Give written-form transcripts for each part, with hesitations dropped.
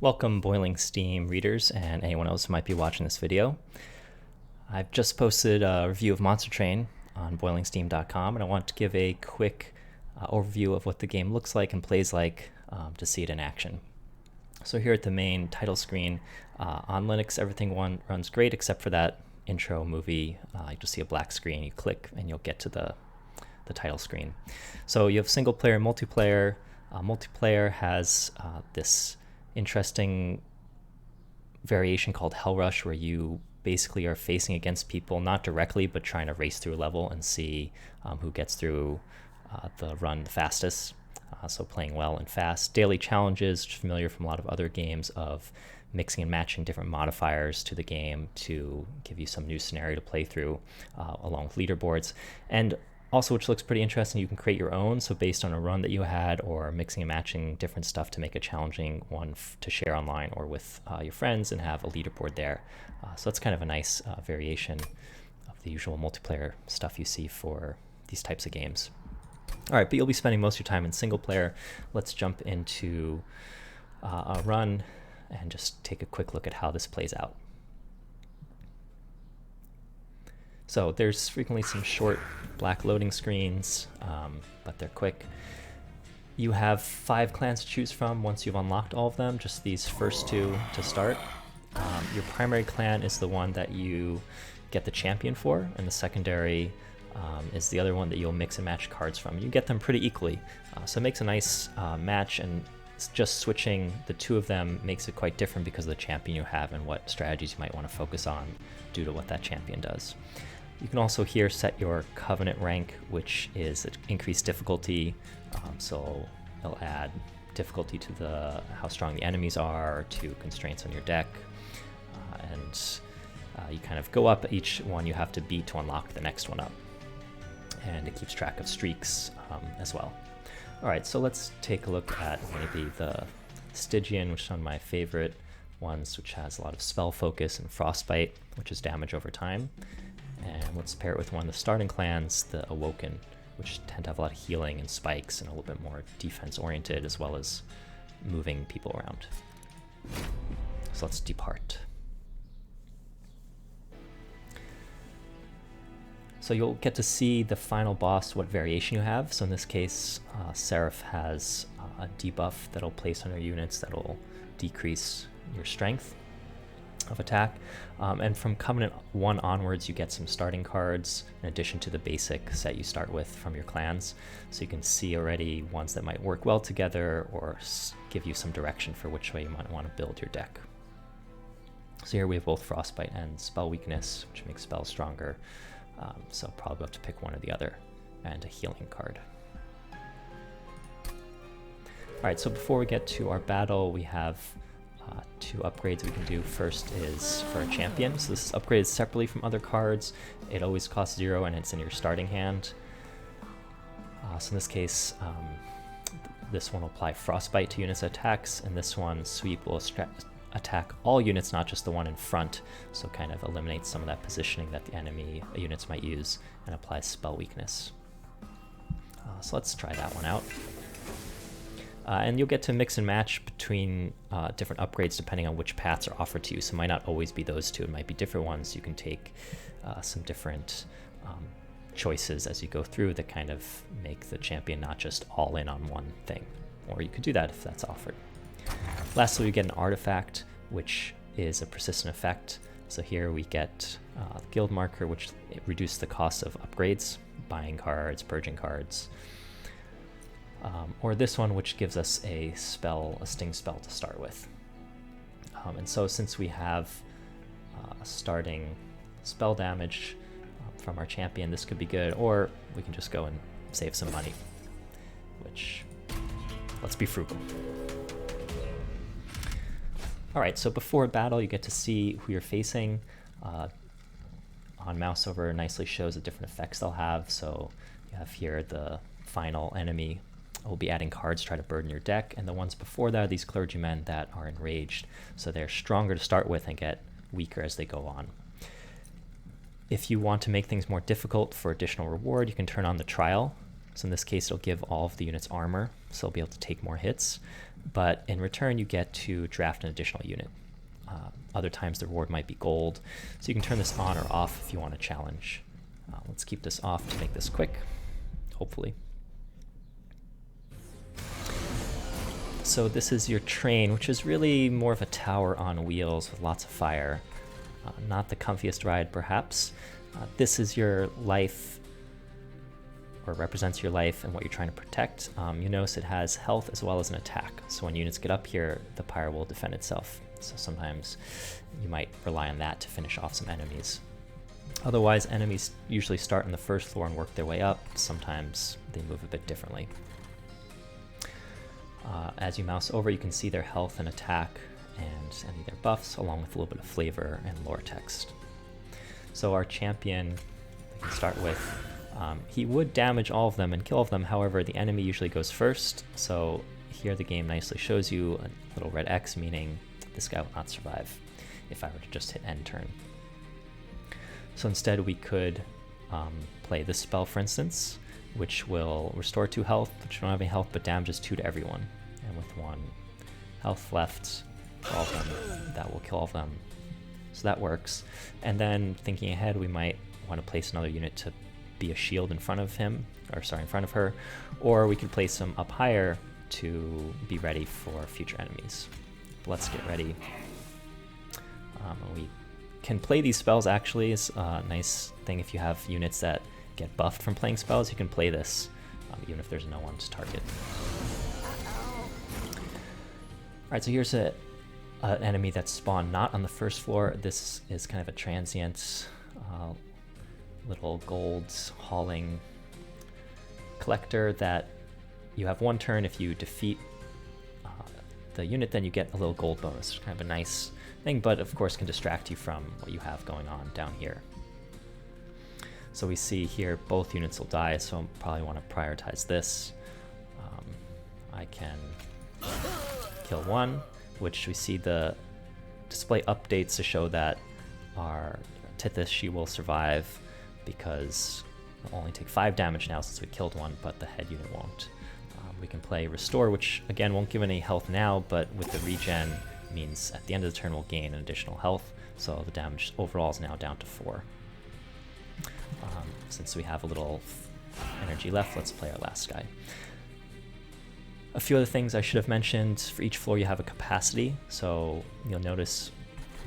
Welcome Boiling Steam readers and anyone else who might be watching this video. I've just posted a review of Monster Train on boilingsteam.com, and I want to give a quick overview of what the game looks like and plays like to see it in action. So here at the main title screen, on Linux everything runs great except for that intro movie. You just see a black screen, you click and you'll get to the title screen. So you have single player and multiplayer. Multiplayer has this interesting variation called Hell Rush, where you basically are facing against people, not directly, but trying to race through a level and see who gets through the run the fastest. So playing well and fast. Daily challenges, familiar from a lot of other games, of mixing and matching different modifiers to the game to give you some new scenario to play through, along with leaderboards. And also, which looks pretty interesting, you can create your own, so based on a run that you had, or mixing and matching different stuff to make a challenging one to share online or with your friends and have a leaderboard there. So that's kind of a nice variation of the usual multiplayer stuff you see for these types of games. All right, but you'll be spending most of your time in single player. Let's jump into a run and just take a quick look at how this plays out. So there's frequently some short black loading screens, but they're quick. You have 5 clans to choose from once you've unlocked all of them, just these first 2 to start. Your primary clan is the one that you get the champion for, and the secondary is the other one that you'll mix and match cards from. You get them pretty equally, so it makes a nice match, and just switching the 2 of them makes it quite different because of the champion you have and what strategies you might want to focus on due to what that champion does. You can also here set your Covenant rank, which is increased difficulty, so it'll add difficulty to how strong the enemies are, or to constraints on your deck, and you kind of go up each one you have to beat to unlock the next one up, and it keeps track of streaks as well. Alright, so let's take a look at maybe the Stygian, which is one of my favorite ones, which has a lot of spell focus and frostbite, which is damage over time. And let's pair it with one of the starting clans, the Awoken, which tend to have a lot of healing and spikes and a little bit more defense oriented, as well as moving people around. So let's depart. So you'll get to see the final boss, what variation you have. So in this case, Seraph has a debuff that'll place on your units that'll decrease your strength of attack. And from Covenant 1 onwards, you get some starting cards in addition to the basic set you start with from your clans. So you can see already ones that might work well together or give you some direction for which way you might want to build your deck. So here we have both Frostbite and Spell Weakness, which makes spells stronger. So probably have to pick one or the other, and a healing card. Alright, so before we get to our battle, we have 2 upgrades we can do. First is for a champion. So this is upgraded separately from other cards. It always costs 0 and it's in your starting hand. So in this case, this one will apply Frostbite to units attacks, and this one, Sweep, will attack all units, not just the one in front, so kind of eliminates some of that positioning that the enemy units might use, and applies Spell Weakness. So let's try that one out. And you'll get to mix and match between different upgrades depending on which paths are offered to you. So it might not always be those 2, it might be different ones. You can take some different choices as you go through that kind of make the champion not just all in on one thing, or you could do that if that's offered. Lastly, we get an artifact, which is a persistent effect. So here we get Guild Marker, which reduces the cost of upgrades, buying cards, purging cards. Or this one, which gives us a sting spell to start with. And so since we have starting spell damage from our champion, this could be good, or we can just go and save some money, which, let's be frugal. Alright, so before battle, you get to see who you're facing. On mouse over nicely shows the different effects they'll have. So you have here the final enemy will be adding cards to try to burden your deck, and the ones before that are these clergymen that are enraged. So they're stronger to start with and get weaker as they go on. If you want to make things more difficult for additional reward, you can turn on the trial, So in this case, it'll give all of the units armor, so they'll be able to take more hits. But in return, you get to draft an additional unit. Other times the reward might be gold, so you can turn this on or off if you want to challenge. Let's keep this off to make this quick, hopefully. So this is your train, which is really more of a tower on wheels with lots of fire. Not the comfiest ride, perhaps. This is your life, or represents your life and what you're trying to protect. You notice it has health as well as an attack. So when units get up here, the pyre will defend itself. So sometimes you might rely on that to finish off some enemies. Otherwise, enemies usually start on the first floor and work their way up. Sometimes they move a bit differently. As you mouse over, you can see their health and attack and any of their buffs, along with a little bit of flavor and lore text. So our champion, we can start with, he would damage all of them and kill all of them. However, the enemy usually goes first. So here the game nicely shows you a little red X, meaning this guy will not survive if I were to just hit end turn. So instead we could play this spell, for instance, which will restore 2 health, but you don't have any health, but damages 2 to everyone. And with 1 health left for all of them, that will kill all of them. So that works. And then thinking ahead, we might want to place another unit to be a shield in front of him, or sorry, in front of her, or we could place them up higher to be ready for future enemies. Let's get ready. We can play these spells actually. It's a nice thing if you have units that get buffed from playing spells, you can play this even if there's no one to target. Alright, so here's an enemy that's spawned not on the first floor. This is kind of a transient little gold hauling collector that you have 1 turn. If you defeat the unit, then you get a little gold bonus. Kind of a nice thing, but of course can distract you from what you have going on down here. So we see here both units will die, so I'll probably want to prioritize this. I can kill 1, which we see the display updates to show that our Tithys, she will survive because it'll only take 5 damage now since we killed 1, but the head unit won't. We can play Restore, which again won't give any health now, but with the regen means at the end of the turn we'll gain an additional health, so the damage overall is now down to 4. Since we have a little energy left, let's play our last guy. A few other things I should have mentioned. For each floor you have a capacity, so you'll notice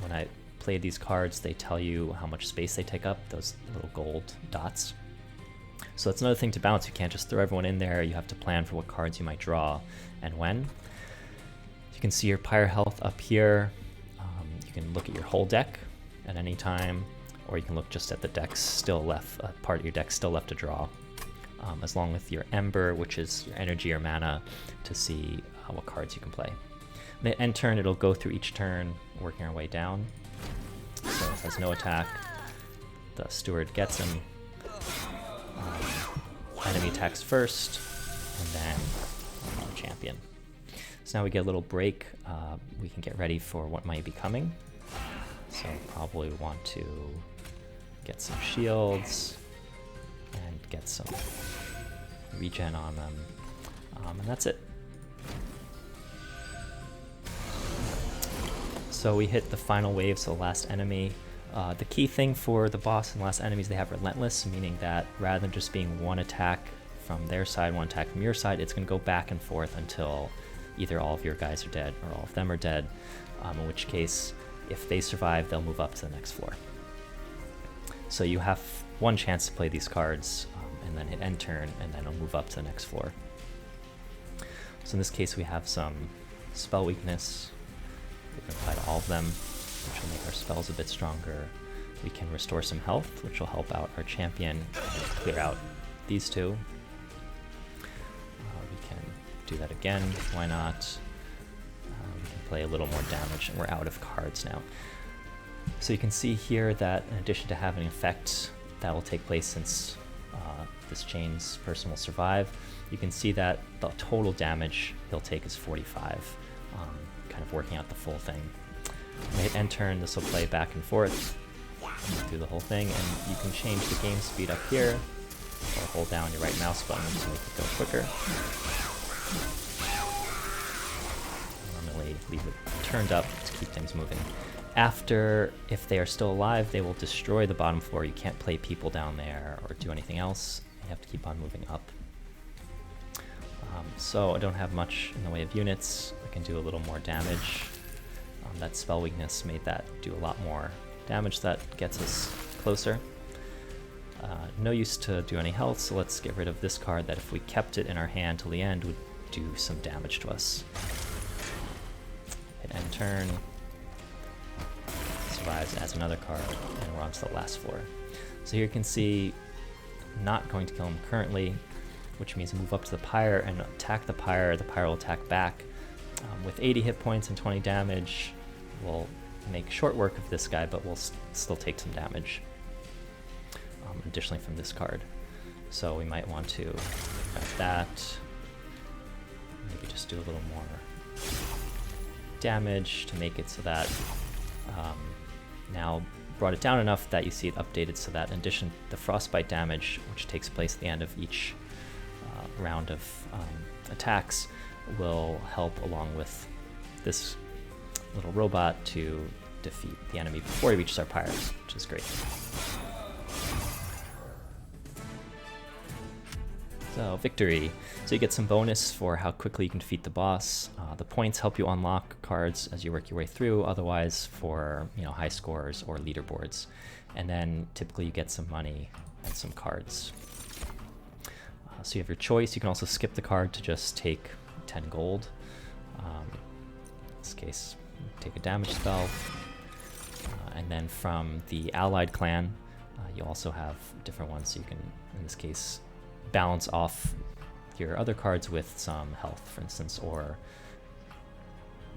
when I played these cards they tell you how much space they take up, those little gold dots. So that's another thing to balance. You can't just throw everyone in there. You have to plan for what cards you might draw and when. You can see your pyre health up here. You can look at your whole deck at any time, or you can look just at the decks still left, part of your deck still left to draw, as long with your Ember, which is your energy or mana, to see what cards you can play. And at end turn, it'll go through each turn, working our way down. So it has no attack. The steward gets him. Enemy attacks first, and then the champion. So now we get a little break. We can get ready for what might be coming. So probably want to get some shields and get some regen on them, and that's it. So we hit the final wave, so the last enemy. The key thing for the boss and last enemies, they have Relentless, meaning that rather than just being 1 attack from their side, 1 attack from your side, it's going to go back and forth until either all of your guys are dead or all of them are dead, in which case, if they survive, they'll move up to the next floor. So you have 1 chance to play these cards, and then hit end turn, and then it'll move up to the next floor. So in this case, we have some spell weakness. We can apply to all of them, which will make our spells a bit stronger. We can restore some health, which will help out our champion clear out these 2. We can do that again, why not? We can play a little more damage, and we're out of cards now. So you can see here that in addition to having an effect that will take place since this chain's person will survive, you can see that the total damage he'll take is 45, kind of working out the full thing. When I hit end turn, this will play back and forth through the whole thing, and you can change the game speed up here. or hold down your right mouse button to make it go quicker. Normally leave it turned up to keep things moving. After, if they are still alive, they will destroy the bottom floor. You can't play people down there or do anything else. You have to keep on moving up. So I don't have much in the way of units. I can do a little more damage. That spell weakness made that do a lot more damage. That gets us closer. No use to do any health, so let's get rid of this card that if we kept it in our hand till the end would do some damage to us. Hit end turn. Survives as another card, and we're on to the last floor. So here you can see, not going to kill him currently, which means move up to the pyre and attack the pyre. The pyre will attack back. With 80 hit points and 20 damage, we'll make short work of this guy, but we'll still take some damage. Additionally from this card. So we might want to grab that. Maybe just do a little more damage to make it so that now brought it down enough that you see it updated so that in addition the frostbite damage, which takes place at the end of each round of attacks, will help along with this little robot to defeat the enemy before he reaches our pyres, which is great. So victory. So you get some bonus for how quickly you can defeat the boss. The points help you unlock cards as you work your way through, otherwise for high scores or leaderboards. And then typically you get some money and some cards. So you have your choice. You can also skip the card to just take 10 gold. In this case, take a damage spell. And then from the allied clan, you also have different ones. So you can, in this case, balance off your other cards with some health, for instance, or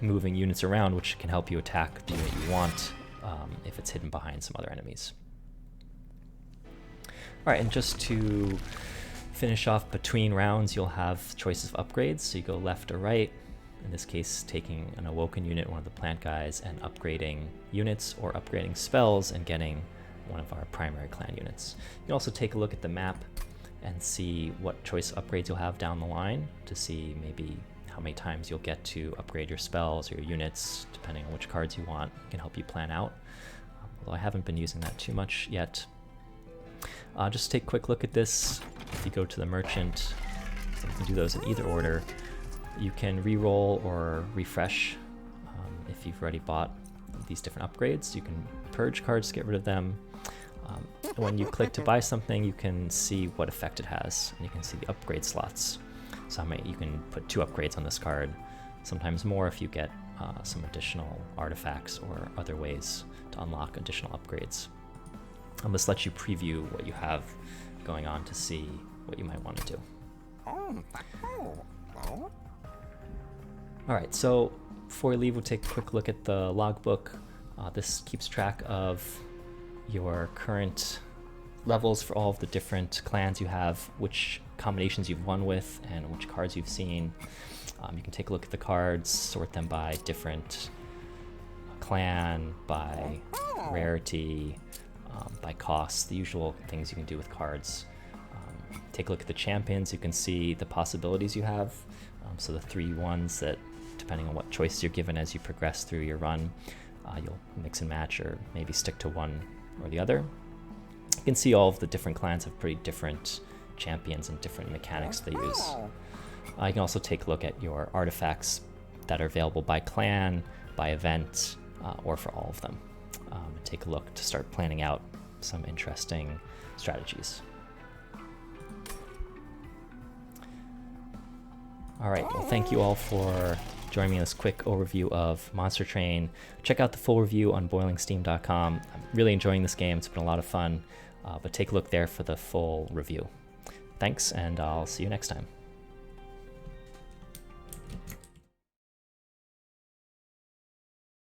moving units around, which can help you attack the unit you want if it's hidden behind some other enemies. All right, and just to finish off between rounds, you'll have choices of upgrades. So you go left or right. In this case, taking an awoken unit, one of the plant guys, and upgrading units or upgrading spells and getting one of our primary clan units. You can also take a look at the map and see what choice upgrades you'll have down the line to see maybe how many times you'll get to upgrade your spells or your units, depending on which cards you want. It can help you plan out. Although I haven't been using that too much yet. Just take a quick look at this. If you go to the merchant, so you can do those in either order. You can re-roll or refresh if you've already bought these different upgrades. You can purge cards to get rid of them. When you click to buy something, you can see what effect it has, and you can see the upgrade slots. So you can put 2 upgrades on this card, sometimes more if you get some additional artifacts or other ways to unlock additional upgrades. This lets you preview what you have going on to see what you might want to do. All right, so before we leave, we'll take a quick look at the logbook. This keeps track of your current levels for all of the different clans you have, which combinations you've won with, and which cards you've seen. You can take a look at the cards, sort them by different clan, by rarity, by cost, the usual things you can do with cards. Take a look at the champions. You can see the possibilities you have. So the 3 ones that, depending on what choices you're given as you progress through your run, you'll mix and match or maybe stick to one or the other. You can see all of the different clans have pretty different champions and different mechanics they use. You can also take a look at your artifacts that are available by clan, by event, or for all of them. And take a look to start planning out some interesting strategies. All right, well, thank you all for joining me in this quick overview of Monster Train. Check out the full review on boilingsteam.com. I'm really enjoying this game. It's been a lot of fun, but take a look there for the full review. Thanks, and I'll see you next time.